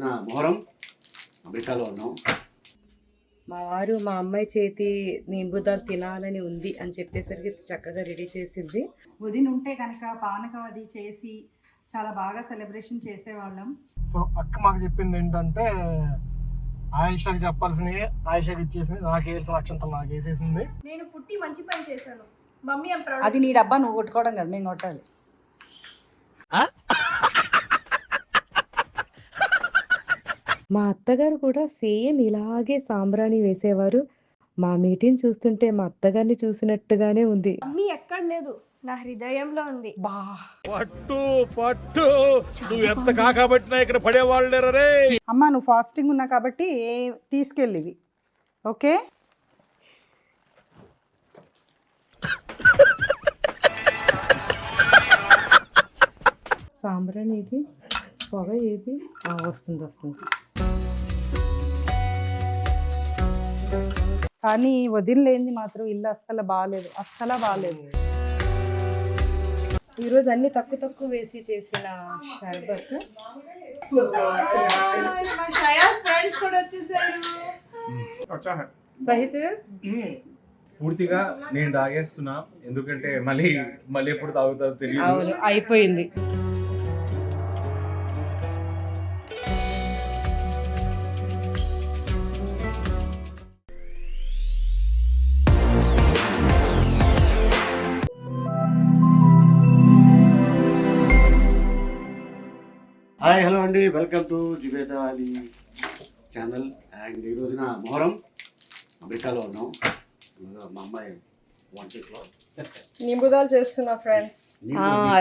రోజున మొహరం అమెరికాలో ఉన్నాం. మా వారు మా అమ్మాయి చేతి నింబుదాలు తినాలని ఉంది అని చెప్పేసరికి చక్కగా రెడీ చేసింది. వదిన ఉంటే కనుక పానకం అది చేసి చాలా బాగా సెలబ్రేషన్ చేసేవాళ్ళం. సో అక్క మాకు చెప్పింది ఏంటంటే ఆయిషాకి చెప్పాల్సినవి ఆయిషాకి ఇచ్చేసింది, నాకు వేయాల్సిన అక్షంతలు నాకు వేసేసింది. నేను పుట్టి మంచి పని చేశాను మమ్మీ. అది నీ డబ్బా, నువ్వు కొట్టుకోవడం కదా, మేము కొట్టాలి. మా అత్తగారు కూడా సేమ్ ఇలాగే సాంబ్రాణి వేసేవారు. మా మీటింగ్ చూస్తుంటే మా అత్తగారిని చూసినట్టుగానే ఉంది. మమ్మీ ఎక్కడ లేదు, నా హృదయంలో ఉంది. పట్టు పట్టు నువ్వు ఎంత కాకబట్టినా ఇక్కడ పడేవాళ్ళు లేరు రే. అమ్మ నువ్వు ఫాస్టింగ్ ఉన్నా కాబట్టి తీసుకెళ్ళివి, ఓకే? సాంబ్రాణి ఇది, పొగ ఏది? వస్తుంది వస్తుంది. కానీ వదిన లేనిది మాత్రం ఇల్లు అస్సలు బాగాలేదు, అస్సలు బాగాలేదు. ఈరోజు అన్ని తక్కువ తక్కువ వేసి చేసిన షర్బత్. సహిజ్ పూర్తిగా నేను తాగేస్తున్నా, ఎందుకంటే మళ్ళీ మళ్ళీ ఎప్పుడు తాగుతుందో తెలియదు. అవును, అయిపోయింది. హాయ్ హలో అండి, welcome to Zubeda Ali channel. And ఈ రోజున మొహరం అమెరికాలో ఉన్నాం. మా అమ్మాయి వంటిలో నింబుదాలు చేస్తున్నా ఫ్రెండ్స్.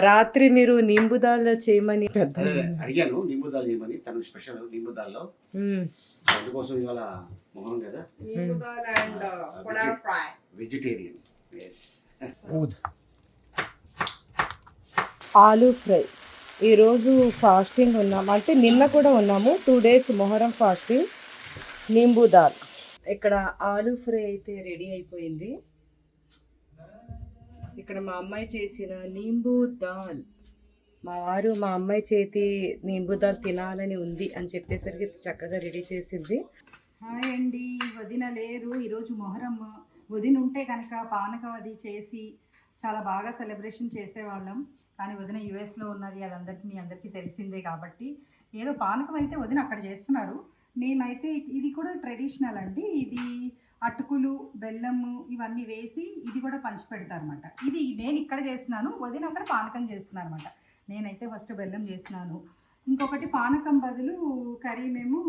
రాత్రి మీరు నింబుదాలు చేయమని అడిగాను, నింబుదాలు చేయమని. తనకు స్పెషల్ నింబుదాల్లో, అందుకోసం ఇవాళ మొహరం కదా, వెజిటేరియన్. ఆలూ ఫ్రై. ఈరోజు ఫాస్టింగ్ ఉన్నాము, అంటే నిన్న కూడా ఉన్నాము. 2 days మొహరం ఫాస్టింగ్. నింబు దాల్. ఇక్కడ ఆలూ ఫ్రై అయితే రెడీ అయిపోయింది. ఇక్కడ మా అమ్మాయి చేసిన నింబు దాల్. మా వారు మా అమ్మాయి చేతి నింబు దాల్ తినాలని ఉంది అని చెప్పేసరికి చక్కగా రెడీ చేసింది. హాయ్ అండి, వదిన లేరు ఈరోజు మొహరం. వదిన ఉంటే కనుక పానకం అది చేసి చాలా బాగా సెలబ్రేషన్ చేసేవాళ్ళం. కానీ వదిన యుఎస్లో ఉన్నది, అది మీ అందరికీ తెలిసిందే. కాబట్టి ఏదో పానకం అయితే వదిన అక్కడ చేస్తున్నారు. మేమైతే ఇది కూడా ట్రెడిషనల్ అండి. ఇది అటుకులు, బెల్లము ఇవన్నీ వేసి ఇది కూడా పంచి పెడతారన్నమాట. ఇది నేను ఇక్కడ చేస్తున్నాను, వదిన అక్కడ పానకం చేస్తున్నారు అనమాట. నేనైతే ఫస్ట్ బెల్లం చేస్తున్నాను. ఇంకొకటి పానకం బదులు కరీమేమో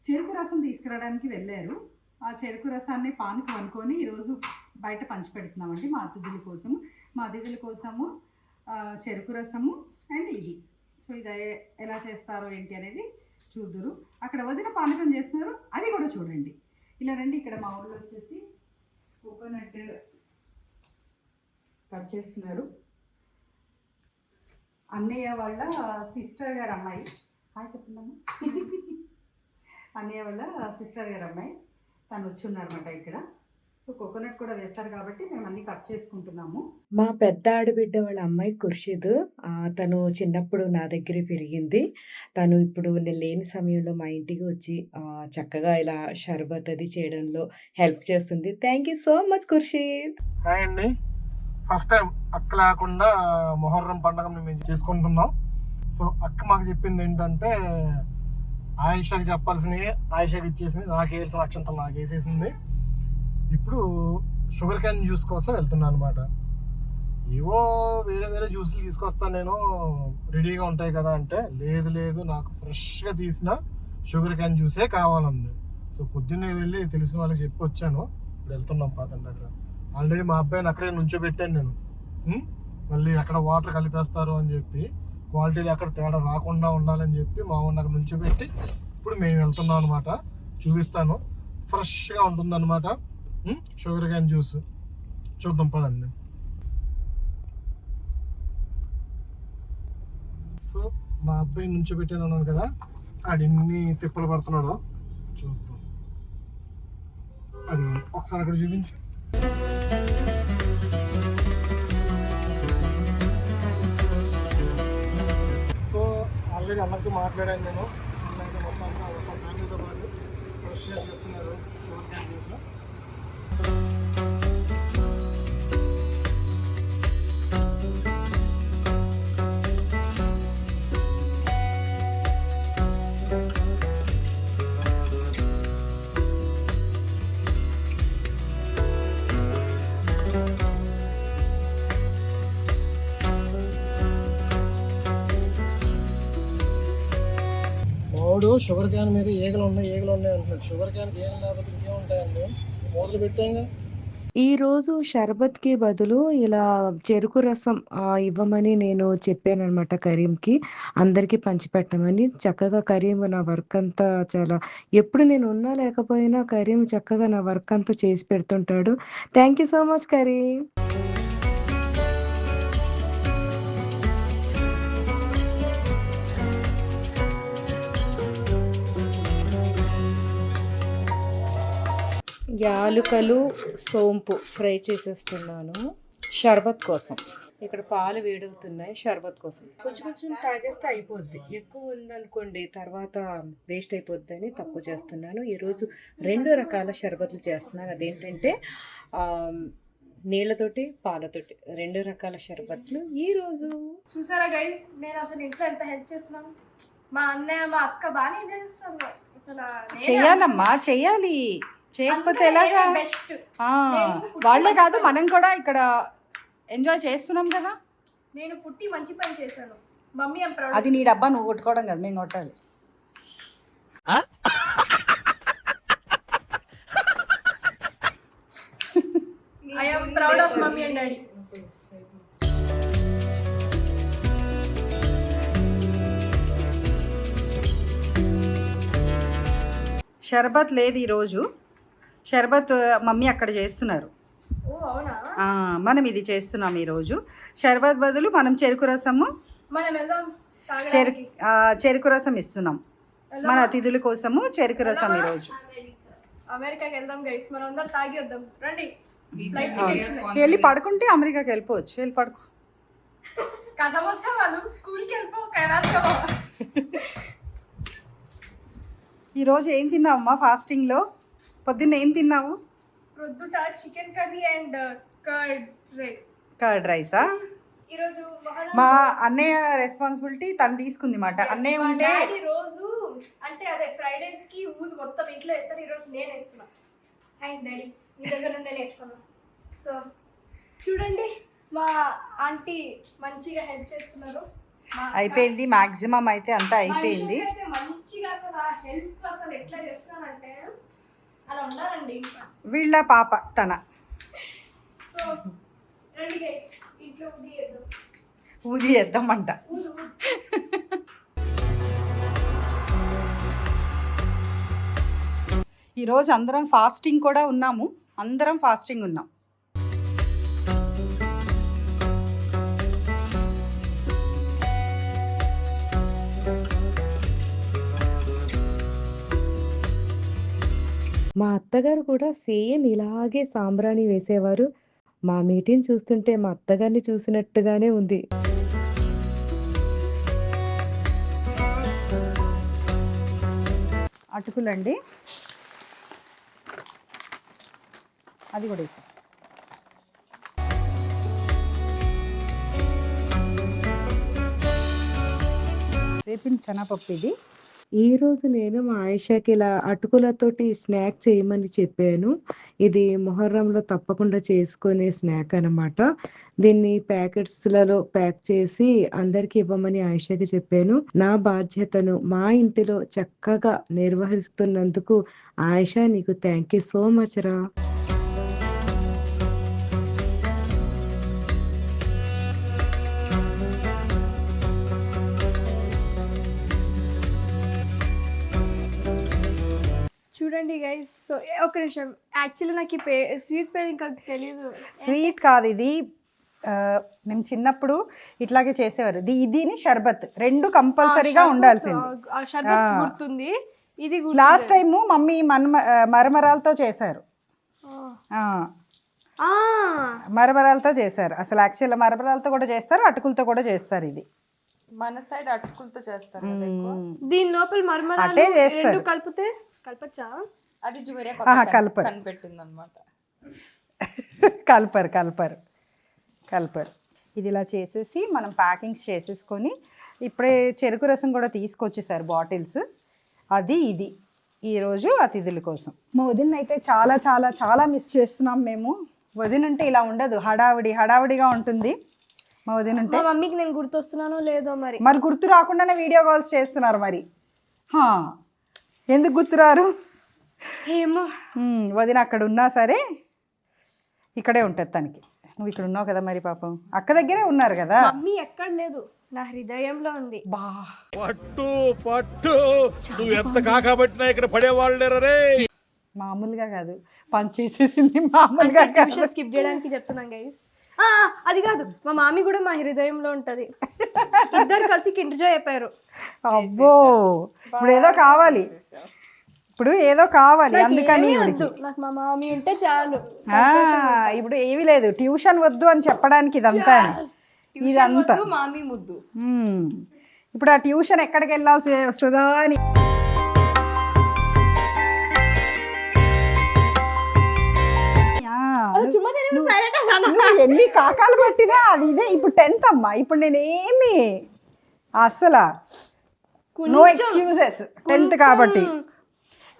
చెరుకు రసం తీసుకురావడానికి వెళ్ళారు. ఆ చెరుకు రసాన్ని పానకం అనుకొని ఈరోజు బయట పంచి పెడుతున్నామండి మా అతిథుల కోసము. మా అతిథుల కోసము చెరుకు రసము అండ్ ఇది. సో ఇది ఎలా చేస్తారో ఏంటి అనేది చూద్దురు. అక్కడ వదిన పానకం చేస్తున్నారు, అది కూడా చూడండి. ఇలా రండి. ఇక్కడ మా ఊళ్ళో వచ్చేసి కోకోనట్ కట్ చేస్తున్నారు. అన్నయ్య వాళ్ళ సిస్టర్ గారు అమ్మాయి. హాయ్ చెప్పండి. అన్నయ్య వాళ్ళ సిస్టర్ గారు అమ్మాయి తను వచ్చి ఉన్నారన్నమాట ఇక్కడ. సో కోకోనట్ కూడా వేస్తారు కాబట్టి మేము అన్ని కట్ చేసుకుంటున్నాము. మా పెద్ద ఆడబిడ్డ వాళ్ళ అమ్మాయి ఖుర్షిద్. తను చిన్నప్పుడు నా దగ్గరే పెరిగింది. తను ఇప్పుడు నేను లేని సమయంలో మా ఇంటికి వచ్చి చక్కగా ఇలా షర్బత్ అది చేయడంలో హెల్ప్ చేస్తుంది. Thank you so much Khurshid. Hi అండి, ఫస్ట్ టైం అక్క లేకుండా మొహర్రం పండుగ మేము చేసుకుంటున్నాం. సో అక్క మాకు చెప్పింది ఏంటంటే ఆయిషాకి చెప్పాల్సినవి ఆయిషాకి ఇచ్చేసింది, నాకు వేయాల్సిన అక్షంతలు నాకు వేసేసింది. ఇప్పుడు షుగర్ క్యాన్ జ్యూస్ కోసం వెళ్తున్నాను అనమాట. ఏవో వేరే వేరే జ్యూస్లు తీసుకొస్తాను నేను, రెడీగా ఉంటాయి కదా అంటే, లేదు లేదు నాకు ఫ్రెష్గా తీసిన షుగర్ క్యాన్ జ్యూసే కావాలంది. సో పొద్దున్నే వెళ్ళి తెలిసిన వాళ్ళకి చెప్పి వచ్చాను. ఇప్పుడు వెళ్తున్నాం పాతండి. అక్కడ ఆల్రెడీ మా అబ్బాయిని అక్కడే నుంచోబెట్టాను నేను. మళ్ళీ అక్కడ వాటర్ కలిపేస్తారు అని చెప్పి, క్వాలిటీలో అక్కడ తేడా రాకుండా ఉండాలని చెప్పి మా ఊరిని అక్కడ నుంచోబెట్టి ఇప్పుడు మేము వెళ్తున్నాం అనమాట. చూపిస్తాను, ఫ్రెష్గా ఉంటుందన్నమాట షుగర్ క్యాన్ జ్యూస్. చూద్దాం పదండి. సో మా అబ్బాయి నుంచి పెట్టాను అన్నాను కదా, ఆడిన్ని తిప్పలు పడుతున్నాడు. చూద్దాం, అది ఒకసారి అక్కడ చూపించి. సో ఆల్రెడీ అందరితో మాట్లాడాను నేను. మొత్తం షేర్ చేస్తున్నారు షుగర్ క్యాన్ జ్యూస్. వాడు షుగర్ క్యాన్ మీద ఈగలు ఉన్నాయి అంటున్నాడు. షుగర్ క్యాన్ ఈగలు లేకపోతే ఇంకేముంటాయండి, మొదలు పెట్టాంగా. ఈరోజు షర్బత్కి బదులు ఇలా చెరుకు రసం ఇవ్వమని నేను చెప్పాననమాట కరీంకి. అందరికీ పంచిపెట్టమని. చక్కగా కరీం నా వర్క్ అంతా చాలా ఎప్పుడు నేను ఉన్నా లేకపోయినా కరీం చక్కగా నా వర్క్ అంతా చేసి పెడుతుంటాడు. Thank you so much Karim. యాలుకలు సోంపు ఫ్రై చేసేస్తున్నాను షర్బత్ కోసం. ఇక్కడ పాలు వేడవుతున్నాయి షర్బత్ కోసం. కొంచెం కొంచెం తాగేస్తే అయిపోద్ది, ఎక్కువ ఉందనుకోండి తర్వాత వేస్ట్ అయిపోద్ది అని తక్కువ చేస్తున్నాను. ఈరోజు 2 రకాల షర్బత్లు చేస్తున్నాను. అదేంటంటే నీళ్ళతోటి పాలతోటి 2 రకాల షర్బత్లు ఈరోజు. చూసారా గైస్, నేను అసలు ఇంట్లో ఎంత హెల్ప్ చేస్తున్నాను. మా అన్నయ్య మా అక్క బాగానే ఎంజాయ్ చేస్తున్నారు. అసలు చెయ్యాలమ్మా, చెయ్యాలి. చేయకపోతే ఎలాగా? బెస్ట్. వాళ్ళే కాదు మనం కూడా ఇక్కడ ఎంజాయ్ చేస్తున్నాం కదా. నేను పుట్టి మంచి పని చేశాను. మమ్మీ అది నీ డబ్బా, నువ్వు కొట్టుకోవడం కదా, మేము కొట్టాలి. I am proud of mummy and daddy. షర్బత్ లేదు ఈరోజు. షర్బత్ మమ్మీ అక్కడ చేస్తున్నారు. ఓ అవునా? మనం ఇది చేస్తున్నాం ఈరోజు. షర్బత్ బదులు మనం చెరుకు రసము, మనం వెళ్దాం తాగడానికి. చెరుకు రసం ఇస్తున్నాం మన అతిథుల కోసము. చెరుకు రసం ఈరోజు. అమెరికాకి వెళ్దాం గైస్, మనం అందరం తాగి వద్దాం రండి. వెళ్ళి పడుకుంటే అమెరికాకి వెళ్ళిపోవచ్చు. వెళ్ళి పడుకో. కథ మొత్తం వాళ్ళు స్కూల్కి వెళ్ళిపో కైలాసలో. ఈరోజు ఏం తిన్నావమ్మా ఫాస్టింగ్లో? పొద్దున్న ఏం తిన్నావు? ప్రొద్దుట chicken curry and curd rice. Curd రైసా? ఈరోజు మా అన్నయ్య రెస్పాన్సిబిలిటీ తను తీసుకుంది మాట. అన్నయ్య ఉంటే రోజు అంటే అదే ఫ్రైడేస్ కి ఊదు మొత్తం ఇంట్లో వేస్తారు. ఈరోజు నేను వేస్తున్నా. థ్యాంక్స్ డాడీ, మీ దగ్గర నుండి నేర్చుకున్నా. సో చూడండి, మా ఆంటీ మంచిగా హెల్ప్ చేస్తున్నారు. అయిపోయింది మాక్సిమం అయితే అంతా అయిపోయింది. మంచిగా అసలు ఆ హెల్ప్ అసలు ఎట్లా చేస్తానంటే అలా ఉండాలండి. వీళ్ళ పాప తన. సో రండి గైస్, ఇంట్లో ఊది వేద్దామంట. ఈరోజు అందరం ఫాస్టింగ్ కూడా ఉన్నాము. అందరం ఫాస్టింగ్ ఉన్నాం. మా అత్తగారు కూడా సేమ్ ఇలాగే సాంబ్రాణి వేసేవారు. మా మీటింగ్ చూస్తుంటే మా అత్తగారిని చూసినట్టుగానే ఉంది. అటుకులండి, అది కూడా వేసి. రేపిన శనగపప్పు ఇది. ఈరోజు నేను మా ఆయిషాకి ఇలా అటుకులతోటి స్నాక్ చేయమని చెప్పాను. ఇది మొహర్రంలో తప్పకుండా చేసుకునే స్నాక్ అనమాట. దీన్ని ప్యాకెట్స్లలో ప్యాక్ చేసి అందరికి ఇవ్వమని ఆయిషాకి చెప్పాను. నా బాధ్యతను మా ఇంటిలో చక్కగా నిర్వహిస్తున్నందుకు ఆయిషా నీకు థ్యాంక్ యూ సో మచ్ రా. చూడండి గైస్. సో ఒక నిమిషం, యాక్చువల్లీ నాకు ఈ స్వీట్ పేరు ఇంకా తెలియదు. స్వీట్ కాదు ఇది. మేము చిన్నప్పుడు ఇట్లాగే చేసేవారు. ఇదిని షర్బత్ 2 కంపల్సరీగా ఉండాల్సింది. షర్బత్ గుర్తుంది, ఇది లాస్ట్ టైము మమ్మీ మరమరాలతో చేశారు. మరమరాలతో చేశారు. అసలు యాక్చువల్ మరమరాలతో కూడా చేస్తారు, అటుకులతో కూడా చేస్తారు. ఇది మన సైడ్ అటుకులతో చేస్తారు. దీని లోపల మరమరాలు అటే చేస్తారు. కలిపితే కలపచ్చా? అది జువేరియా ఆహా, కొత్త కల్పర్. కనిపెట్టింది అనమాట. కల్పర్ ఇది ఇలా చేసేసి మనం ప్యాకింగ్స్ చేసేసుకొని ఇప్పుడే చెరుకు రసం కూడా తీసుకొచ్చేసారు బాటిల్స్. అది ఇది ఈరోజు అతిథుల కోసం. మా వదిన అయితే చాలా చాలా చాలా మిస్ చేస్తున్నాం మేము. వదిన అంటే ఇలా ఉండదు, హడావిడిగా ఉంటుంది మా వదిన అంటే. మా మమ్మీకి నేను గుర్తొస్తున్నానో లేదో మరి. మరి గుర్తు రాకుండానే వీడియో కాల్స్ చేస్తున్నారు మరి. ఎందుకు గుర్తురారు? ఏమో. వదిన అక్కడ ఉన్నా సరే ఇక్కడే ఉంటుంది తనకి. నువ్వు ఇక్కడ ఉన్నావు కదా మరి పాపం అక్క దగ్గరే ఉన్నారు కదా. మమ్మీ ఎక్కడ లేదు, నా హృదయంలో ఉంది. బా పట్టు పట్టు నువ్వు ఎంత కాకబట్టినా ఇక్కడ పడేవాళ్ళు లేరే. మామూలుగా కాదు, పని చేసేసింది మామూలుగా కాదు. ట్యూషన్ స్కిప్ చేయడానికి చెప్తున్నాను గైస్. అది కాదు, మా మామీ కూడా మా హృదయంలో ఉంటది. ఇద్దరు కలిసి కిండర్ జాయ్ అయిపోయారు. అబ్బో ఇప్పుడు ఏదో కావాలి అందుకని ఈవిడికి. నాకు మా మామీ ఉంటే చాలు. ఇప్పుడు ఏమీ లేదు, ట్యూషన్ వద్దు అని చెప్పడానికి ఇదంతా. మామీ ముద్దు. ఇప్పుడు ఆ ట్యూషన్ ఎక్కడికి వెళ్ళాల్సి వస్తుందో అని. నువ్వు ఎన్ని కాకాలు పట్టినా అది ఇదే. ఇప్పుడు 10th అమ్మా, ఇప్పుడు నేనేమి అసలు నో ఎక్స్క్యూజెస్. 10th కాబట్టి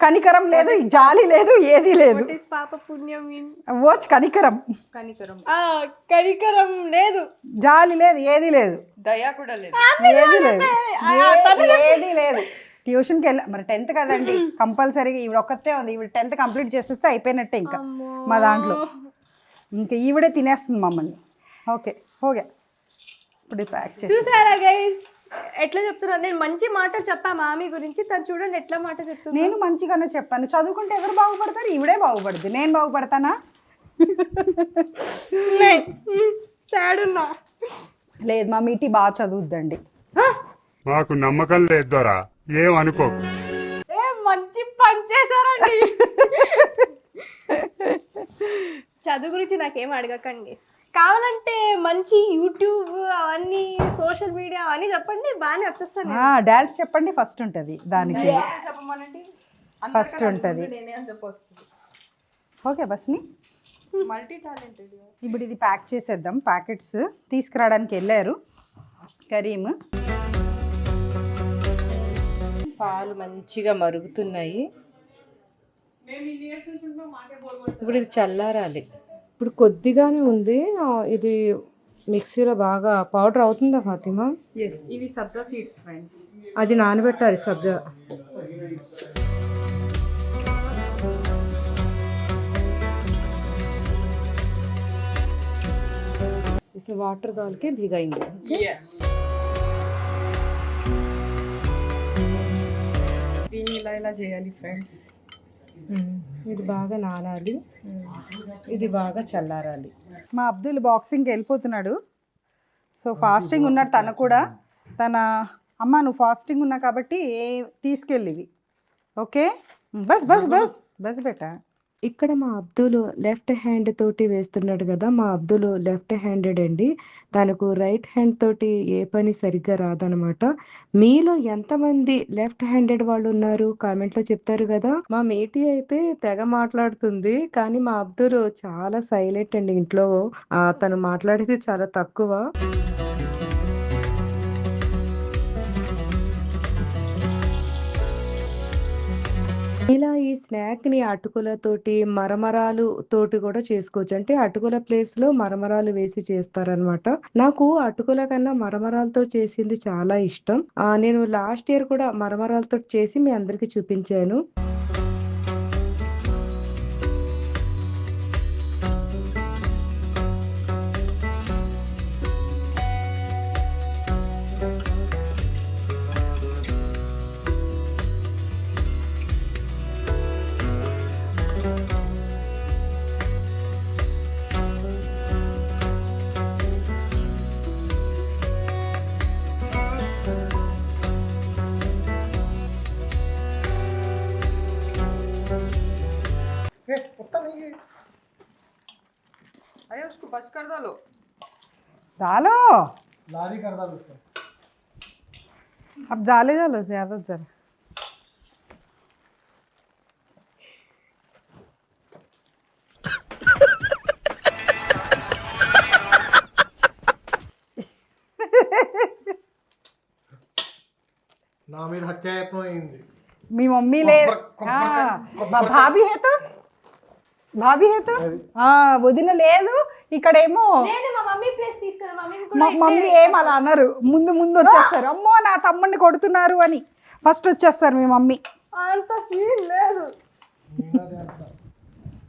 కనికరం లేదు, జాలి లేదు, ఏది లేదు. పాప పుణ్యం. కనికరం లేదు, జాలి లేదు, ఏది లేదు, దయా కూడా లేదు, ఏది లేదు. ట్యూషన్కి వెళ్ళా మరి 10th కదండి, కంపల్సరీగా ఈవిడ ఒక్కతే ఉంది. ఈవిడ 10th కంప్లీట్ చేసేస్తే అయిపోయినట్టే ఇంకా మా దాంట్లో. ఇంకా ఈవిడే తినేస్తుంది మమ్మల్ని. ఓకే ఇప్పుడు ప్యాక్ చేసి. చూసారా గైస్ ఎట్లా చెప్తున్నా? నేను మంచి మాట చెప్పా మామీ గురించి, తను చూడండి ఎట్లా మాట చెప్తున్నా. నేను మంచిగానే చెప్పాను. చదువుకుంటే ఎవరు బాగుపడతారు? ఈవిడే బాగుపడుతుంది, నేను బాగుపడతానా? సాడ్ ఉన్నా. లేదు, మా మీటి బాగా చదువుద్దండి. మాకు నమ్మకం లేదు దొరా, ఏమనుకో. మంచి పని చేశారండి. చదువు గురించి నాకేం అడగకండి. కావాలంటే మంచి యూట్యూబ్ అవన్నీ సోషల్ మీడియా అవన్నీ చెప్పండి, బాగానే వచ్చేస్తాను. డాన్స్ చెప్పండి, ఫస్ట్ ఉంటుంది దానికి. చెప్పమనండి, ఫస్ట్ ఉంటుంది. ఓకే బస్ని మల్టీ టాలెంటెడ్. ఇప్పుడు ఇది ప్యాక్ చేసేద్దాం. ప్యాకెట్స్ తీసుకురావడానికి వెళ్ళారు కరీం. పాలు మంచిగా మరుగుతున్నాయి. ఇప్పుడు ఇది చల్లారాలి. ఇప్పుడు కొద్దిగానే ఉంది. ఇది మిక్సీలో బాగా పౌడర్ అవుతుందా ఫాతిమా? ఇవి సబ్జా సీడ్స్ ఫ్రెండ్స్. అది నానబెట్టాలి సబ్జా. इसे वाटर डाल के भिगाएंगे. దీన్ని ఇలా చేయాలి ఫ్రెండ్స్. ఇది బాగా నానాలి, ఇది బాగా చల్లారాలి. మా అబ్దుల్ బాక్సింగ్కి వెళ్ళిపోతున్నాడు. సో ఫాస్టింగ్ ఉన్నాడు తను కూడా. తన అమ్మ నువ్వు ఫాస్టింగ్ ఉన్నా కాబట్టి తీసుకెళ్ళివి. ఓకే బస్ బస్ బస్ బస్ బేటా. ఇక్కడ మా అబ్దుల్ లెఫ్ట్ హ్యాండ్ తోటి వేస్తున్నాడు కదా. మా అబ్దుల్ లెఫ్ట్ హ్యాండెడ్ అండి. తనకు రైట్ హ్యాండ్ తోటి ఏ పని సరిగ్గా రాదనమాట. మీలో ఎంతమంది లెఫ్ట్ హ్యాండెడ్ వాళ్ళు ఉన్నారు కామెంట్లో చెప్తారు కదా. మా మేటి అయితే తెగ మాట్లాడుతుంది, కానీ మా అబ్దుల్ చాలా సైలెంట్ అండి. ఇంట్లో తను మాట్లాడేది చాలా తక్కువ. ఇలా ఈ స్నాక్ ని అటుకులతోటి మరమరాలు తోటి కూడా చేసుకోవచ్చు. అంటే అటుకుల ప్లేస్ లో మరమరాలు వేసి చేస్తారనమాట. నాకు అటుకుల కన్నా మరమరాలతో చేసింది చాలా ఇష్టం. నేను లాస్ట్ ఇయర్ కూడా మరమరాలతో చేసి మీ అందరికి చూపించాను. अरे उसको बस कर दो लो. डालो లారీ కడదాలు. अब जाले ज्यादा जरा. అయిపోయింది. మీ మమ్మీ లేదు, భాబీ హేతో వదిన లేదు ఇక్కడేమో. నేను మా మమ్మీ ప్లేస్ తీసుకున్నా, మమ్మీ ఏం అలా అన్నారు, ముందు వచ్చేస్తారు. అమ్మో నా తమ్ముడిని కొడుతున్నారు అని ఫస్ట్ వచ్చేస్తారు మీ మమ్మీ. అంత సీన్ లేదు.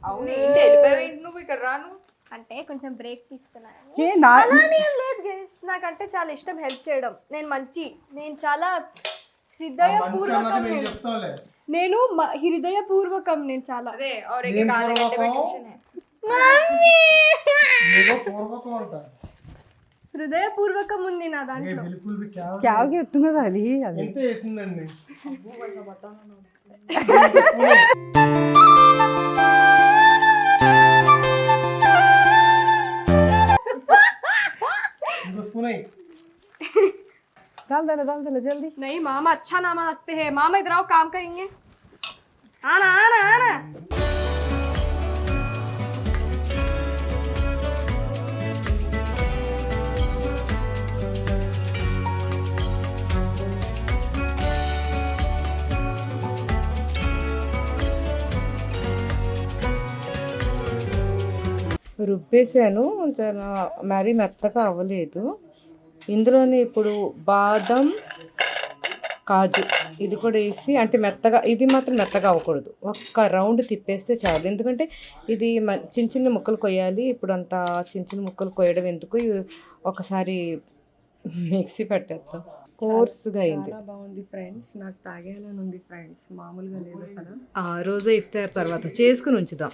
అవును ఏంటి వెళ్ళిపోయావు నువ్వు ఇక్కడ రాను అంటే కొంచెం బ్రేక్ తీసుకున్నాను. ఏ లేదు గైస్, నాకంటే చాలా ఇష్టం హెల్ప్ చేయడం. నేను చాలా హృదయపూర్వకం. నేను హృదయపూర్వకం, నేను చాలా అదే और एक आधे घंटे में ट्यूशन है హృదయపూర్వకం ఉంది నా దాంట్లో. క్యావ్కి ఎత్తుంది కదా అది ఎంత వేసిందండి. डाल दे जल्दी. नहीं मामा अच्छा नामा लगते हैं. मामा इधर आओ, काम करेंगे. आना आना आना. రుబ్బేసాను, చాలా మరీ మెత్తగా అవ్వలేదు. ఇందులోనే ఇప్పుడు బాదం, కాజు ఇది కూడా వేసి, అంటే మెత్తగా, ఇది మాత్రం మెత్తగా అవ్వకూడదు, ఒక్క రౌండ్ తిప్పేస్తే చాలు. ఎందుకంటే ఇది చిన్న చిన్న ముక్కలు కొయ్యాలి. ఇప్పుడు అంత చిన్న చిన్న ముక్కలు కొయ్యడం ఎందుకు, ఒకసారి మిక్సీ పట్టేస్తాం. కోర్సుగా అయింది. బాగుంది ఫ్రెండ్స్, నాకు తాగేయాలని ఉంది ఫ్రెండ్స్, మామూలుగా లేదు అసలు. ఆ రోజు ఇఫ్తార్ తర్వాత చేసుకుని ఉంచుదాం,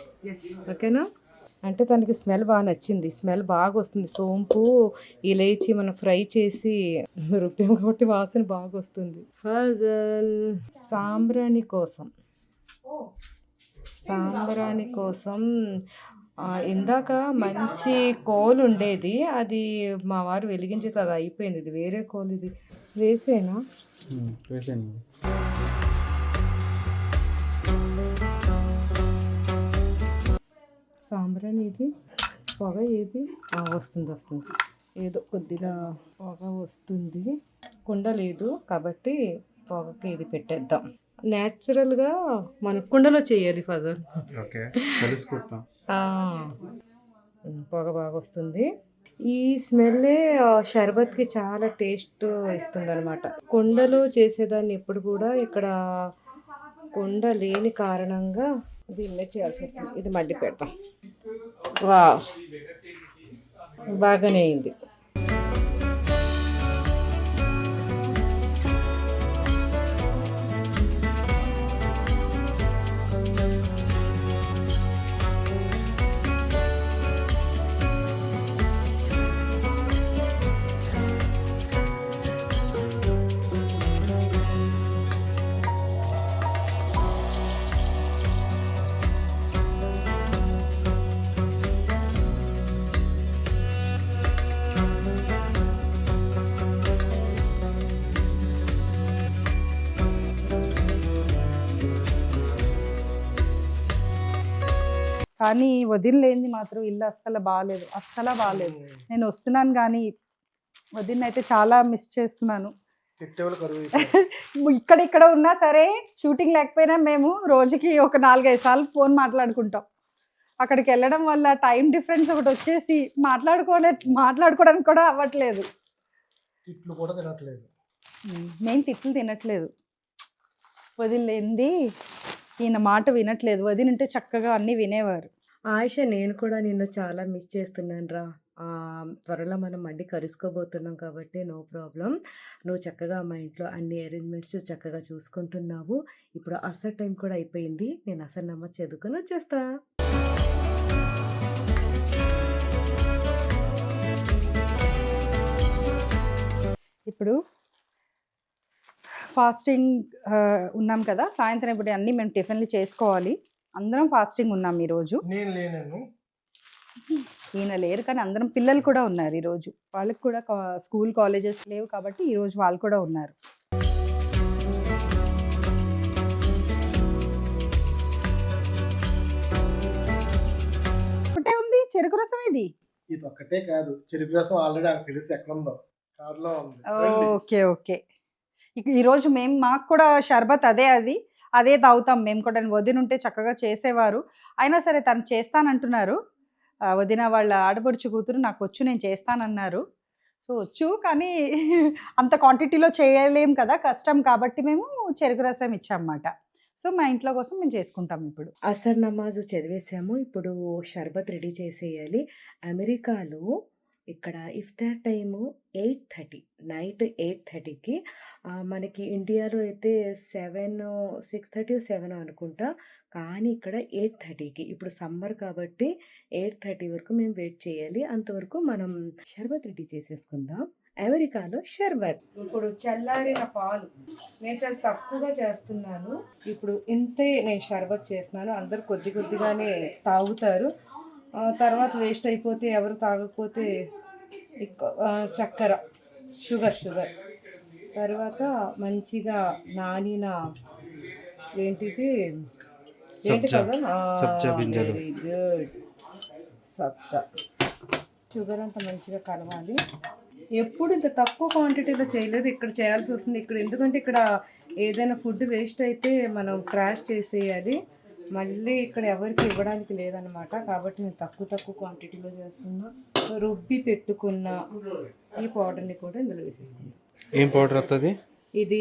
ఓకేనా? అంటే తనకి స్మెల్ బాగా నచ్చింది, స్మెల్ బాగా వస్తుంది. సోంపు, ఇలైచి మనం ఫ్రై చేసి రుబ్బాం కాబట్టి వాసన బాగా వస్తుంది. ఫజల్ సాంబ్రాణి కోసం ఇందాక మంచి కోల్ ఉండేది, అది మా వారు వెలిగించేది, అది అయిపోయింది. ఇది వేరే కోల్, ఇది వేసేనా? వేసాను. సాంబ్రాణి ఇది పొగ ఏది వస్తుంది ఏదో కొద్దిగా పొగ వస్తుంది. కుండ లేదు కాబట్టి పొగకి ఇది పెట్టేద్దాం. న్యాచురల్గా మన కుండలో చేయాలి ఫజల్. ఓకే, తెలుసుకుంటాం. పొగ బాగా వస్తుంది. ఈ స్మెల్లే షర్బత్కి చాలా టేస్ట్ ఇస్తుంది అనమాట. కుండలో చేసేదాన్ని ఎప్పుడు కూడా ఇక్కడ కుండ లేని కారణంగా దీన్నే చేయాల్సి వస్తుంది. ఇది మళ్ళీ పెడతాం. వా బాగానే అయింది. కానీ వదిన లేనిది మాత్రం ఇల్లు అస్సలు బాగాలేదు. నేను వస్తున్నాను కానీ వదిన అయితే చాలా మిస్ చేస్తున్నాను. ఇక్కడ ఉన్నా సరే, షూటింగ్ లేకపోయినా మేము రోజుకి ఒక 4-5 సార్లు ఫోన్ మాట్లాడుకుంటాం. అక్కడికి వెళ్ళడం వల్ల టైం డిఫరెన్స్ ఒకటి వచ్చేసి మాట్లాడుకోవడానికి కూడా అవ్వట్లేదు. మెయిన్ తిట్లు తినట్లేదు. వదిన లేనిది ఈయన మాట వినట్లేదు. వదినంటే చక్కగా అన్నీ వినేవారు. ఆయిష, నేను కూడా నిన్ను చాలా మిస్ చేస్తున్నాను రా. త్వరలో మనం మళ్ళీ కలుసుకోబోతున్నాం కాబట్టి నో ప్రాబ్లం. నువ్వు చక్కగా మా ఇంట్లో అన్ని అరేంజ్మెంట్స్ చక్కగా చూసుకుంటున్నావు. ఇప్పుడు అసలు టైం కూడా అయిపోయింది. నేను అసలు నమ్మకం చదువుకొని వచ్చేస్తా. ఇప్పుడు ఫాస్టింగ్ ఉన్నాం కదా, సాయంత్రం ఇప్పుడు అన్నీ మేము టిఫిన్లు చేసుకోవాలి. అందరం ఫాస్టింగ్ ఉన్నాం ఈరోజు. ఈయన లేరు కానీ అందరం, పిల్లలు కూడా ఉన్నారు ఈరోజు. వాళ్ళకి కూడా స్కూల్ కాలేజెస్ లేవు కాబట్టి ఈరోజు వాళ్ళు కూడా ఉన్నారు. ఒకటే ఉంది చెరుకు రసం. ఇది ఒక్కటే కాదు, చెరుకు రసం ఆల్రెడీ నాకు తెలిసి ఎక్కడ ఉందో, కార్లో ఉంది. ఓకే ఈరోజు మాకు కూడా షర్బత్ అదే తాగుతాం మేము కూడా. వదిన ఉంటే చక్కగా చేసేవారు, అయినా సరే తను చేస్తానంటున్నారు. వదిన వాళ్ళ ఆడపడుచు కూతురు నాకు వచ్చు, నేను చేస్తానన్నారు. సో వచ్చు, కానీ అంత క్వాంటిటీలో చేయలేం కదా, కష్టం కాబట్టి మేము చెరుకు రసం ఇచ్చామన్నమాట. సో మా ఇంట్లో కోసం మేము చేసుకుంటాం. ఇప్పుడు అసర్ నమాజ్ చదివేసాము. ఇప్పుడు షర్బత్ రెడీ చేసేయాలి. అమెరికాలో ఇక్కడ ఇఫ్తార్ టైము 8:30, నైట్ 8:30కి. మనకి ఇండియాలో అయితే 6:30 7 అనుకుంటా, కానీ ఇక్కడ 8:30కి. ఇప్పుడు సమ్మర్ కాబట్టి 8:30 వరకు మేము వెయిట్ చేయాలి. అంతవరకు మనం షర్బత్ రెడీ చేసేసుకుందాం. అమెరికాలో షర్బత్. ఇప్పుడు చల్లారిన పాలు నేను చాలా తక్కువగా చేస్తున్నాను. ఇప్పుడు ఇంతే నేను షర్బత్ చేస్తున్నాను. అందరు కొద్ది కొద్దిగానే తాగుతారు. తర్వాత వేస్ట్ అయిపోతే, ఎవరు తాగకపోతే చక్కెర, షుగర్ తర్వాత మంచిగా నానిన ఏంటి కదా, వెరీ గుడ్, సబ్జా. షుగర్ అంతా మంచిగా కలవాలి. ఎప్పుడు ఇంత తక్కువ క్వాంటిటీలో చేయలేదు, ఇక్కడ చేయాల్సి వస్తుంది. ఇక్కడ ఎందుకంటే ఇక్కడ ఏదైనా ఫుడ్ వేస్ట్ అయితే మనం ట్రాష్ చేసేయాలి, మళ్ళీ ఇక్కడ ఎవరికి ఇవ్వడానికి లేదనమాట. కాబట్టి నేను తక్కువ క్వాంటిటీలో చేస్తున్నా. రుబ్బి పెట్టుకున్న ఈ పౌడర్ని కూడా ఇందులో వేసేసుకుందాం. ఏం పౌడర్ వస్తుంది ఇది?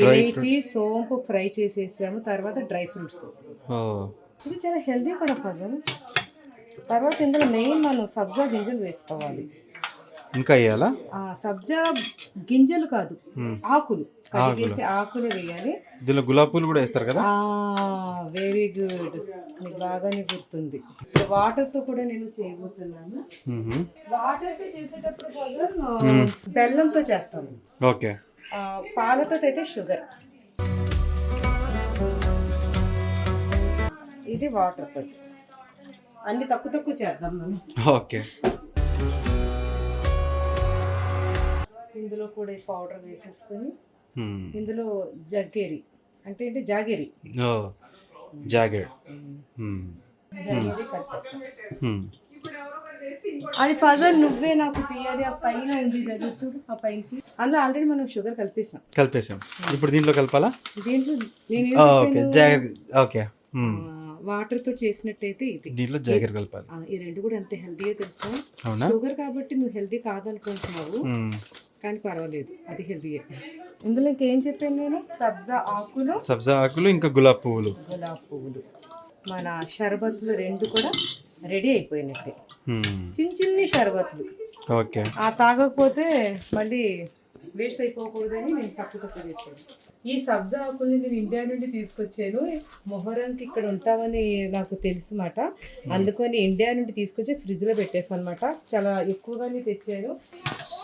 ఇలైచి, సోంపు ఫ్రై చేసేసాము, తర్వాత డ్రై ఫ్రూట్స్. ఇది చాలా హెల్దీ కూడా ఫజల్. తర్వాత ఇందులో మెయిన్ మనం సబ్జా గింజలు వేసుకోవాలి. ఇంకా వేయాలా? సబ్జా గింజలు కాదు, ఆకులు కడిగేసి ఆకులు వేయాలి. దీనిలో గులాబీ పూలు కూడా వేస్తారు కదా. వెరీ గుడ్, మీకు బాగానే గుర్తుంది. వాటర్తో కూడా నేను చేయబోతున్నాను. వాటర్తో చేసేటప్పుడు బెల్లంతో చేస్తాను. ఓకే. పాలతో అయితే షుగర్. ఇది వాటర్ తోటి అన్ని తక్కువ చేద్దాం మనం. ఓకే. ఇందులో కూడా పౌడర్ వేసేసుకొని ఇందులో జగ్గేరి అంటే ఏంటి, జాగేరి అది ఫజల్ నువ్వే నాకు తీయాలి. ఆ పైన ఉంది చదువుతుడు, ఆ పైనకి. అందులో ఆల్రెడీ మనం షుగర్ కలిపేసాం. ఇప్పుడు దీంట్లో కలపాలా? దీంట్లో వాటర్ తో చేసినట్టయితే ఇది దీంట్లో జాగర్ కలపాలి. ఈ రెండు కూడా అంతే హెల్దీగా తెలుసు. షుగర్ కాబట్టి నువ్వు హెల్దీ కాదనుకుంటున్నావు, కానీ పర్వాలేదు, అది హెల్దీయే. ఇందులో ఇంకేం చెప్పాను నేను? సబ్జా ఆకులు ఇంకా గులాబీ పువ్వులు. మన షర్బత్లు రెండు కూడా రెడీ అయిపోయినట్టే. చిన్ని షర్బత్లు. ఓకే. తాగకపోతే మళ్ళీ వేస్ట్ అయిపోకూడదని నేను తక్కువ చేశాను. ఈ సబ్జా ఆకుల్ని నేను ఇండియా నుండి తీసుకొచ్చాను. మొహరంకి ఇక్కడ ఉంటామని నాకు తెలుసు మాట, అందుకని ఇండియా నుండి తీసుకొచ్చి ఫ్రిడ్జ్లో పెట్టేసాను అనమాట. చాలా ఎక్కువగానే తెచ్చాను.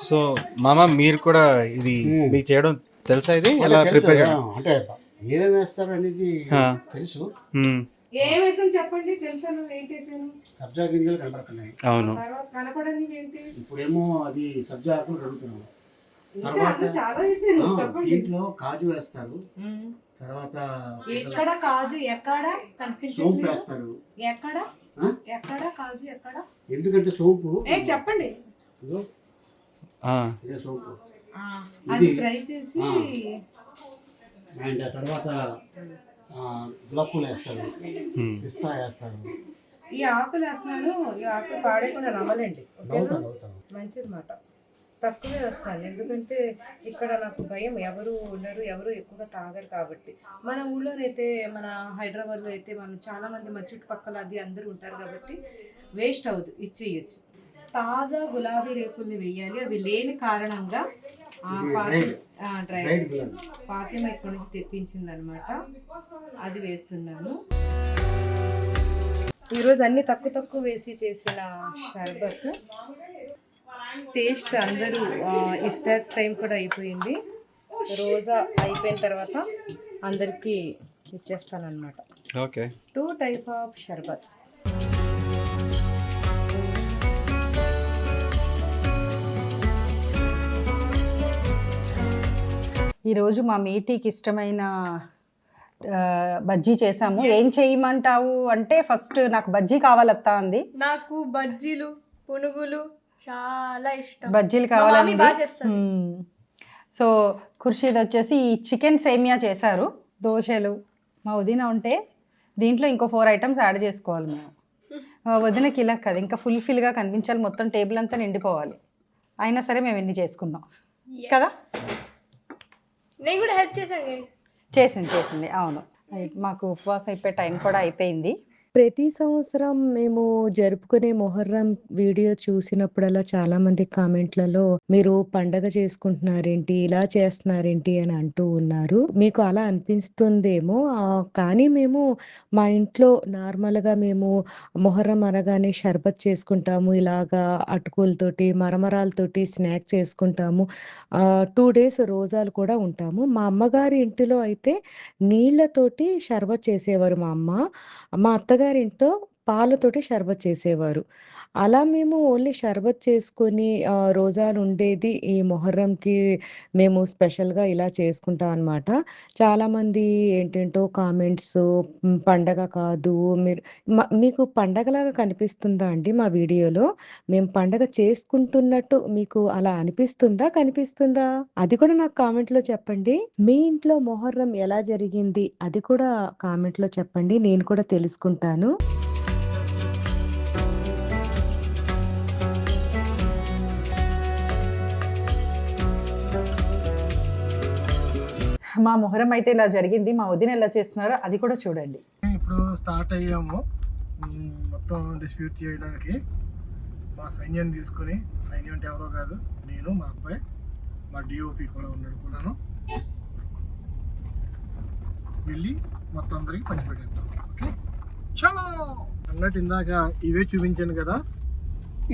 సో మామ, మీరు కూడా ఇది మీకు చేయడం తెలుసా? ఇది ఎలా ప్రిపేర్ అంటే ఏమేమి వేస్తారు అనేది తెలుసు. ఏం వేసాను చెప్పండి. తెలుసా? ఏంటి వేసాను? సబ్జా గింజలు కనపడుతున్నాయి. అవును. కనపడని ఏంటి? ఇప్పుడేమో అది సబ్జా ఆకులు కడుగుతున్నాము. దీంట్లో కాజు వేస్తారు, తర్వాత ఎక్కడ కాజు, ఎక్కడ సోంపు వేస్తారు. ఎక్కడ కాజు, ఎక్కడ? ఎందుకంటే సోంపు చెప్పండి. ఇదే సోంపు, అది ఫ్రై చేసి. అండ్ తర్వాత గులాబీ పూలు వేస్తారు, పిస్తా వేస్తారు. ఈ ఆకులు వేస్తున్నాను. ఈ ఆకులు పాడేకుండా నమ్మలేండి, మంచిది మాట. తక్కువే వేస్తాను, ఎందుకంటే ఇక్కడ నాకు భయం, ఎవరు ఉండరు, ఎవరు ఎక్కువగా తాగరు కాబట్టి. మన ఊళ్ళోనైతే, మన హైదరాబాద్లో అయితే మనం చాలామంది మన చుట్టుపక్కల అది అందరూ ఉంటారు కాబట్టి వేస్ట్ అవ్వదు, ఇచ్చేయచ్చు. తాజా గులాబీ రేకుల్ని వేయాలి. అవి లేని కారణంగా ఫాతిమా ఇక్కడి నుంచి తెప్పించింది అనమాట, అది వేస్తున్నాను. ఈరోజు అన్ని తక్కువ వేసి చేసిన షర్బత్. టేస్ట్ అందరూ ఇఫ్తార్ టైం కూడా అయిపోయింది. రోజా అయిపోయిన తర్వాత అందరికీ ఇచ్చేస్తానమాట. ఓకే. 2 types ఆఫ్ షర్బత్స్. ఈరోజు మా మీటీకి ఇష్టమైన బజ్జీ చేసాము. ఏం చేయమంటావు అంటే, ఫస్ట్ నాకు బజ్జీ కావాలత్తా అంది. నాకు బజ్జీలు, పునుగులు చాలా ఇష్టం. బజ్జీలు కావాలండి. సో ఖుర్షీద్ వచ్చేసి ఈ చికెన్ సేమియా చేశారు. దోశలు మా వదిన ఉంటే దీంట్లో ఇంకో 4 ఐటమ్స్ యాడ్ చేసుకోవాలి మేము. వదినకి ఇలా కదా, ఇంకా ఫుల్ఫిల్గా కనిపించాలి, మొత్తం టేబుల్ అంతా నిండిపోవాలి. అయినా సరే మేము ఎన్ని చేసుకున్నాం కదా. నేను కూడా హెల్ప్ చేశాను గైస్. చేసింది అవును. మాకు ఉపవాసం అయిపోయే టైం కూడా అయిపోయింది. ప్రతి సంవత్సరం మేము జరుపుకునే మొహర్రం వీడియో చూసినప్పుడల్లా చాలా మంది కామెంట్లలో మీరు పండగ చేసుకుంటున్నారేంటి, ఇలా చేస్తున్నారేంటి అని అంటూ ఉన్నారు. మీకు అలా అనిపిస్తుందేమో, కానీ మేము మా ఇంట్లో నార్మల్గా మేము మొహర్రం అనగానే షర్బత్ చేసుకుంటాము, ఇలాగా అటుకులతోటి మరమరాలతోటి స్నాక్ చేసుకుంటాము. 2 days రోజాలు కూడా ఉంటాము. మా అమ్మగారి ఇంటిలో అయితే నీళ్లతోటి షర్బత్ చేసేవారు మా అమ్మ. మా అత్తగారింట్లో పాలతోటి షర్బత్ చేసేవారు. అలా మేము ఓన్లీ షర్బత్ చేసుకొని రోజాలు ఉండేది ఈ మొహర్రంకి. మేము స్పెషల్గా ఇలా చేసుకుంటాం అన్నమాట. చాలామంది ఏంటంటో కామెంట్స్, పండగ కాదు మీరు మీకు పండగలాగా కనిపిస్తుందా అండి మా వీడియోలో? మేము పండగ చేసుకుంటున్నట్టు మీకు అలా కనిపిస్తుందా? అది కూడా నాకు కామెంట్లో చెప్పండి. మీ ఇంట్లో మొహర్రం ఎలా జరిగింది అది కూడా కామెంట్లో చెప్పండి, నేను కూడా తెలుసుకుంటాను. మా మొహరం అయితే ఇలా జరిగింది. మా వదిన ఎలా చేస్తున్నారో అది కూడా చూడండి. ఇప్పుడు స్టార్ట్ అయ్యాము మొత్తం డిస్ప్యూట్ చేయడానికి. మా సైన్యాన్ని తీసుకుని, సైన్యం అంటే ఎవరో కాదు, నేను, మా అబ్బాయి, మా డిఓపి కూడా ఉన్నాడు కూడాను, వెళ్ళి మొత్తం అందరికి పంచిపెట్టేద్దాం. ఓకే చలో అన్నట్టు ఇందాక ఇవే చూపించాను కదా,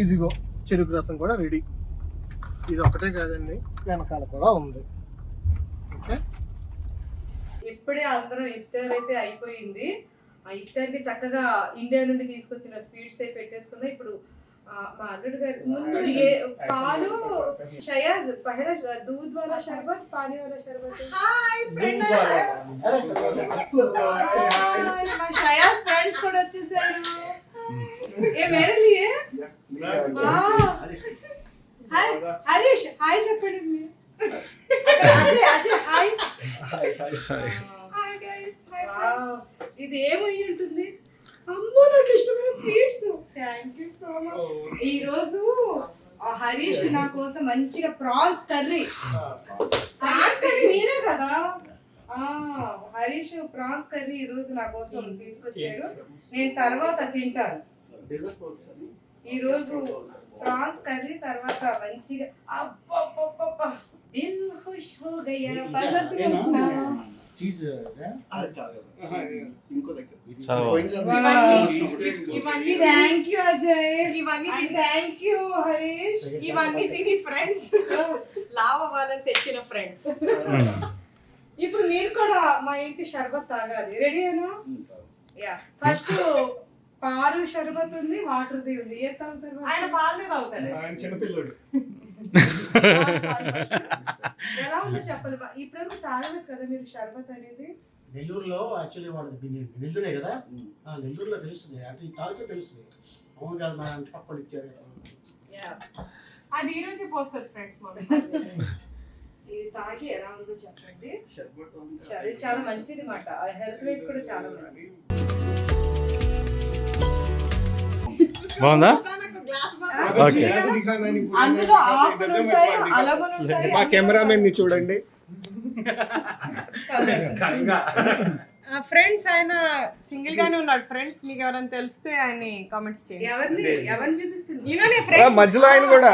ఇదిగో చెరుకు రసం కూడా రెడీ. ఇది ఒకటే కాదండి, వెనకాల కూడా ఉంది. ఓకే ఇప్పుడే అందరం ఇఫ్తార్ అయితే అయిపోయింది. ఆ ఇఫ్తార్కి చక్కగా ఇండియా నుండి తీసుకొచ్చిన స్వీట్స్ అయితే పెట్టేసుకుందాం. ఇప్పుడు మా అల్లుడు గారు ముందు పాలు షయాజ్ పహలా దూద్ వాలా షర్బత్, పానీ వాలా షర్బత్. మా షయాజ్ ఫ్రెండ్స్ కూడా వచ్చేసారు. ఏ మేరే లియే హాయ్ హరీష్, హాయ్ చెప్పండి మీరు. అజయ్ హాయ్. Hi guys. ఇది ఏమై ఉంటుంది? అమ్మో నాకు ఇష్టమైన sweets. Thank you so much. ఈ రోజు హరీష్ నా కోసం మంచిగా ప్రాన్స్ కర్రీ మీరే కదా. హరీష్ ప్రాన్స్ కర్రీ ఈ రోజు నా కోసం తీసుకొచ్చారు. నేను తర్వాత తింటాను. ఈ రోజు ప్రాన్స్ కర్రీ తర్వాత మంచిగా అబ్బబ్బబ్బబ్బా దిల్ ఖుష్ హో గయా పజర్తున్నా. ఇవన్నీ థ్యాంక్ యూ అజయ్, ఇవన్నీ థ్యాంక్ యూ హరీష్, ఇవన్నీ తిని ఫ్రెండ్స్ లావ్ అవ్వాలని తెచ్చిన ఫ్రెండ్స్. ఇప్పుడు మీరు కూడా మా ఇంటి షర్బత్ తాగాలి. రెడీనా? యా ఫస్ట్ పాలు షర్బత్ ఉంది, వాటర్ది ఉంది. ఏ తాగుతారు? ఆయన పాలు తాగుతాడు. ఆయన చిన్నపిల్లడు. ఎలా ఉంది చెప్పాలి. ఇప్పటివరకు తాగలేదు కదా మీరు షర్బత్ అనేది. నెల్లూరులో యాక్చువల్లీ వాడు నెల్లూరే కదా, నెల్లూరులో తెలుస్తుంది, అంటే తాగితే తెలుస్తుంది. అవును కాదు, మా ఇంటి పక్కలు ఇచ్చారు. అది ఈ రోజే పోస్తారు ఫ్రెండ్స్. ఇది తాగి ఎలా ఉందో చెప్పండి. చాలా మంచిది మాట, హెల్త్ వైజ్ కూడా చాలా మంచిది. బాగుందా? అందులో ఆకులు ఉంటాయి, అలములు ఉంటాయి. మా కెమెరామెన్ ని చూడండి. ఫ్రెండ్స్ ఆయన సింగిల్ గానే ఉన్నాడు. ఫ్రెండ్స్ మీకు ఎవరైనా తెలిస్తే ఆయన కామెంట్స్ చేయండి. ఎవరిని చూపిస్తుంది? మధ్యలో ఆయన కూడా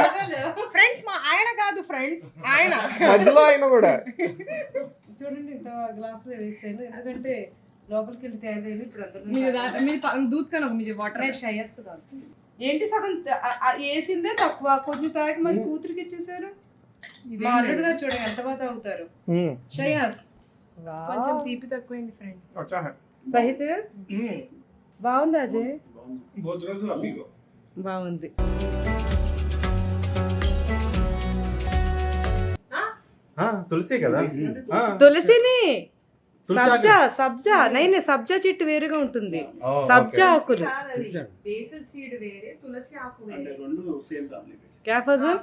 ఫ్రెండ్స్. మా ఆయన కాదు ఫ్రెండ్స్, ఆయన మధ్యలో ఆయన కూడా. చూడండి ఇంత గ్లాస్ లో వేసాను, ఎందుకంటే లోపలికి వెళ్ళి తయారైంది. ఇప్పుడు దూత్ కన్నా మీరు వాటర్ ఏంటి సగం వేసిందే తక్కువ, కొంచెం తాగి మళ్ళీ కూతురికి ఇచ్చేసారు. మా అల్లుడు గారు చూడండి ఎంత బాగా తాగుతారు. షయాస్ కొంచెం తీపి తక్కువైంది ఫ్రెండ్స్. సహి సే బాగుంది అజయ్, బాగుంది. తులసి కదా, తులసిని సబ్జా సబ్జా నైనే సబ్జా చెట్టు వేరుగా ఉంటుంది. సబ్జా ఆకులు, బేసిల్ సీడ్ వేరే, తులసి ఆకు వేరే. రెండు సేమ్ ఫ్యామిలీ. క్యా ఫజల్?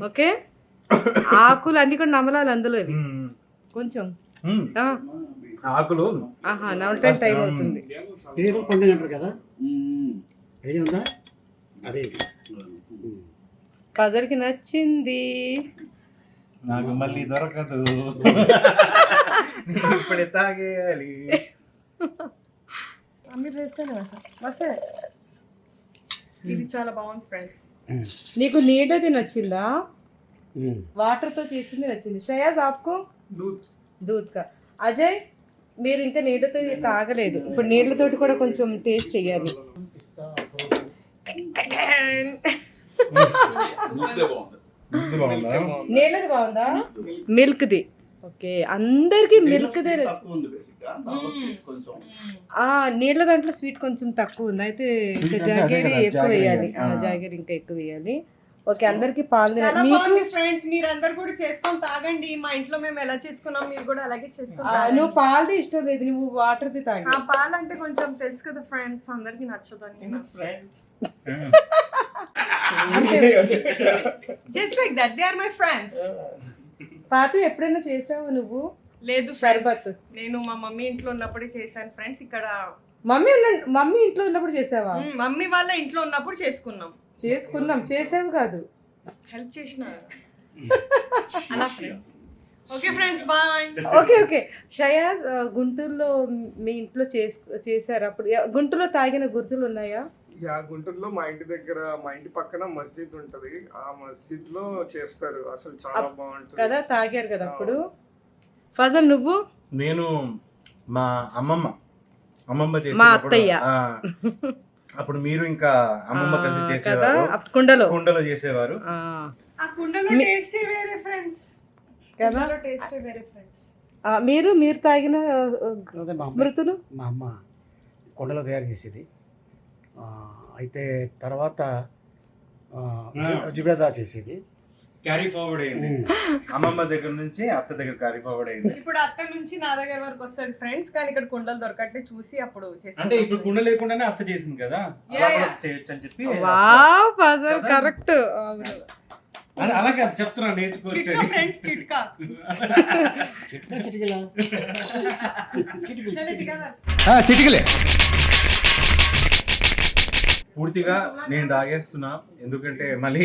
ఓకే ఆకులు అన్ని కూడా నమలాలి అందులో ఇవి కొంచెం ఆకులు నమలటానికి టైం అవుతుంది. ఏదో పండుగ అంటారు కదా, ఐడియా ఉందా? అదే పజర్కి నచ్చింది. నాకు మళ్ళీ దొరకదు, నేను ఇప్పుడే తాగేయాలి. అన్ని వేస్తాను వస్తే. ఇది చాలా బాగుంది ఫ్రెండ్స్. నీకు నీడది నచ్చిందా? వాటర్తో చేసింది నచ్చింది. శ్రేయాస్ ఆప్కో దూద్ కా. అజయ్ మీరు ఇంకా నీళ్ళతో తాగలేదు, ఇప్పుడు నీళ్ళతోటి కూడా కొంచెం టేస్ట్ చెయ్యాలి. నీళ్ళది బాగుందా? మిల్క్ది. ఓకే, అందరికి మిల్క్దే. నీళ్ళ దాంట్లో స్వీట్ కొంచెం తక్కువ ఉంది, అయితే ఇంకా జాగరి ఎక్కువ వేయాలి. జాగరి ఇంకా ఎక్కువ వేయాలి. ఓకే, అందరికి పాలు మీకు ఫ్రెండ్స్ మీరు అందరు కూడా చేసుకొని తాగండి. మా ఇంట్లో మేము ఎలా చేసుకున్నాం మీరు కూడా అలాగే చేసుకున్నాం. నువ్వు పాలది ఇష్టం లేదు, నువ్వు వాటర్ది తాగి. పాలు అంటే కొంచెం తెలుసు కదా ఫ్రెండ్స్, అందరికి నచ్చదని. Just like that they are my friends. పాతు ఎప్పుడైనా చేసావు నువ్వు? లేదు షర్బత్ నేను మా మమ్మీ ఇంట్లో ఉన్నప్పుడే చేశాను ఫ్రెండ్స్. ఇక్కడ మమ్మీ ఇంట్లో ఉన్నప్పుడు చేసావా? మమ్మీ వాళ్ళ ఇంట్లో ఉన్నప్పుడు చేసుకున్నాం. చేసావు కాదు, హెల్ప్ చేసిన అలా friends. Okay friends, bye. Okay. Shreyas, గుంటూరులో మీ ఇంట్లో చేశారు అప్పుడు? గుంటూరులో తాగిన గుర్తులు ఉన్నాయా? గుంటూరులో మా ఇంటి దగ్గర, మా ఇంటి పక్కన మస్జిద్ ఉంటది, ఆ మస్జిద్ లో చేస్తారు. అసలు చాలా బాగుంటుంది కదా, తాగారు కదా అప్పుడు. ఫజల్ నువ్వు? నేను మా అమ్మమ్మ మా అత్తయ్య అప్పుడు మీరు ఇంకా అమ్మమ్మ కలిసి చేసేవారు, కుండలో చేసేవారు. ఆ కుండలో టేస్టే వేరే ఫ్రెండ్స్ కదా, టేస్టే వేరే ఫ్రెండ్స్. మీరు తాగిన స్మృతులు? మా అమ్మ కొండలో తయారు చేసేది. అయితే తర్వాత జుబేదా చేసేది. క్యారీ ఫార్వర్డ్ అయింది, అమ్మమ్మ దగ్గర నుంచి అత్త దగ్గర క్యారీ ఫార్వర్డ్ అయింది. ఇప్పుడు అత్త నుంచి నా దగ్గర వరకు వస్తుంది ఫ్రెండ్స్. కానీ ఇక్కడ కుండలు దొరకట్లే, చూసి అప్పుడు అంటే ఇప్పుడు కుండ లేకుండానే అత్త చేసింది కదా, చేయొచ్చు అని చెప్పి. కరెక్ట్, అలాగే చెప్తున్నా, నేర్చుకోవచ్చు ఫ్రెండ్స్. చిట్కా చిటికలే. పూర్తిగా నేను తాగేస్తున్నా, ఎందుకంటే మళ్ళీ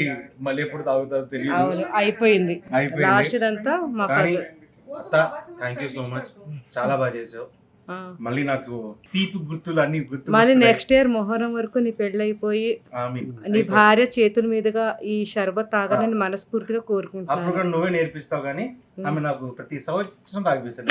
ఎప్పుడు తాగుతారో తెలియదు. అయిపోయింది. కానీ అత్త, థ్యాంక్ యూ సో మచ్, చాలా బాగా చేసావు. మళ్ళీ నాకు తీపి గుర్తులు అన్ని మళ్ళీ నెక్స్ట్ ఇయర్ మొహరం వరకు నీ పెళ్ళైపోయి నీ భార్య చేతుల మీదుగా ఈ షర్బత్ తాగాలని మనస్ఫూర్తిగా కోరుకుంటున్నాను. అప్పుడు కూడా నువ్వే నేర్పిస్తావు, కానీ ఆమె నాకు ప్రతి సంవత్సరం తాగిపిస్తాను.